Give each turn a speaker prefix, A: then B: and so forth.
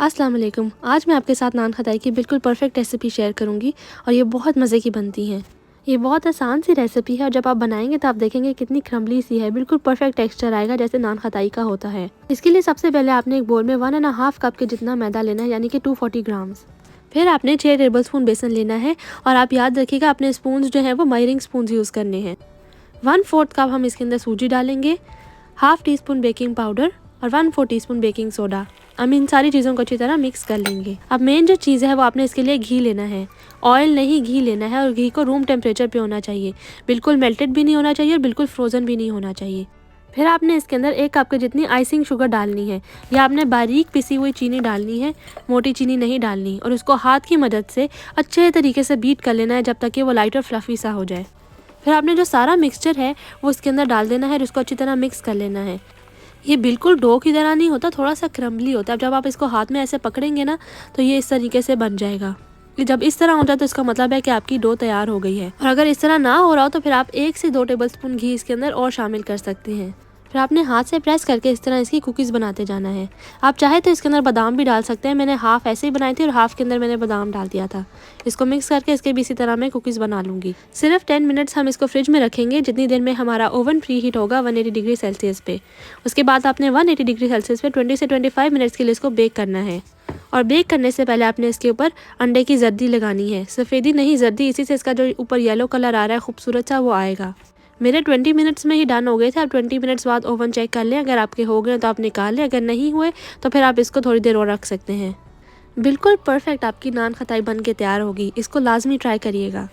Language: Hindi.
A: अस्सलाम वालेकुम। आज मैं आपके साथ नान खताई की बिल्कुल परफेक्ट रेसिपी शेयर करूंगी और ये बहुत मज़े की बनती हैं। ये बहुत आसान सी रेसिपी है और जब आप बनाएंगे तो आप देखेंगे कितनी क्रम्बली सी है, बिल्कुल परफेक्ट टेक्सचर आएगा जैसे नान खताई का होता है। इसके लिए सबसे पहले आपने एक बोल में 1.5 कप के जितना मैदा लेना है, यानी कि 240 ग्राम्स। फिर आपने 6 टेबल स्पून बेसन लेना है और आप याद रखिएगा अपने स्पून जो है वो मायरिंग स्पून यूज़ करने हैं। 1/4 कप हम इसके अंदर सूजी डालेंगे, half tea spoon baking powder और 1/4 टीस्पून बेकिंग सोडा। हम इन सारी चीज़ों को अच्छी तरह मिक्स कर लेंगे। अब मेन जो चीज़ है वो आपने इसके लिए घी लेना है। ऑयल नहीं, घी लेना है और घी को रूम टेम्परेचर पे होना चाहिए। बिल्कुल मेल्टेड भी नहीं होना चाहिए और बिल्कुल फ्रोज़न भी नहीं होना चाहिए। फिर आपने इसके अंदर 1 कप के जितनी आइसिंग शुगर डालनी है, या आपने बारीक पिसी हुई चीनी डालनी है, मोटी चीनी नहीं डालनी, और उसको हाथ की मदद से अच्छे तरीके से बीट कर लेना है जब तक कि वो लाइट और फ्लफी सा हो जाए। फिर आपने जो सारा मिक्सचर है वो इसके अंदर डाल देना है और उसको अच्छी तरह मिक्स कर लेना है। ये बिल्कुल डो की तरह नहीं होता, थोड़ा सा क्रम्बली होता है। जब आप इसको हाथ में ऐसे पकड़ेंगे ना तो ये इस तरीके से बन जाएगा। कि जब इस तरह हो जाए तो इसका मतलब है कि आपकी डो तैयार हो गई है। और अगर इस तरह ना हो रहा हो तो फिर आप 1 से 2 टेबलस्पून घी इसके अंदर और शामिल कर सकते हैं। फिर आपने हाथ से प्रेस करके इस तरह इसकी कुकीज़ बनाते जाना है। आप चाहे तो इसके अंदर बादाम भी डाल सकते हैं। मैंने हाफ ऐसे ही बनाई थी और हाफ के अंदर मैंने बादाम डाल दिया था। इसको मिक्स करके इसके भी इसी तरह मैं कुकीज़ बना लूँगी। सिर्फ 10 मिनट्स हम इसको फ्रिज में रखेंगे, जितनी देर में हमारा ओवन प्री हीट होगा 180 डिग्री सेल्सियस पे। उसके बाद आपने 180 डिग्री सेल्सियस पे 20 से 25 मिनट्स के लिए इसको बेक करना है। और बेक करने से पहले आपने इसके ऊपर अंडे की जर्दी लगानी है, सफ़ेदी नहीं जर्दी, इसी से इसका जो ऊपर येलो कलर आ रहा है खूबसूरत सा वो आएगा। मेरे 20 मिनट्स में ही डन हो गए थे। आप 20 मिनट्स बाद ओवन चेक कर लें, अगर आपके हो गए तो आप निकाल लें, अगर नहीं हुए तो फिर आप इसको थोड़ी देर और रख सकते हैं। बिल्कुल परफेक्ट आपकी नान खताई बन के तैयार होगी। इसको लाजमी ट्राई करिएगा।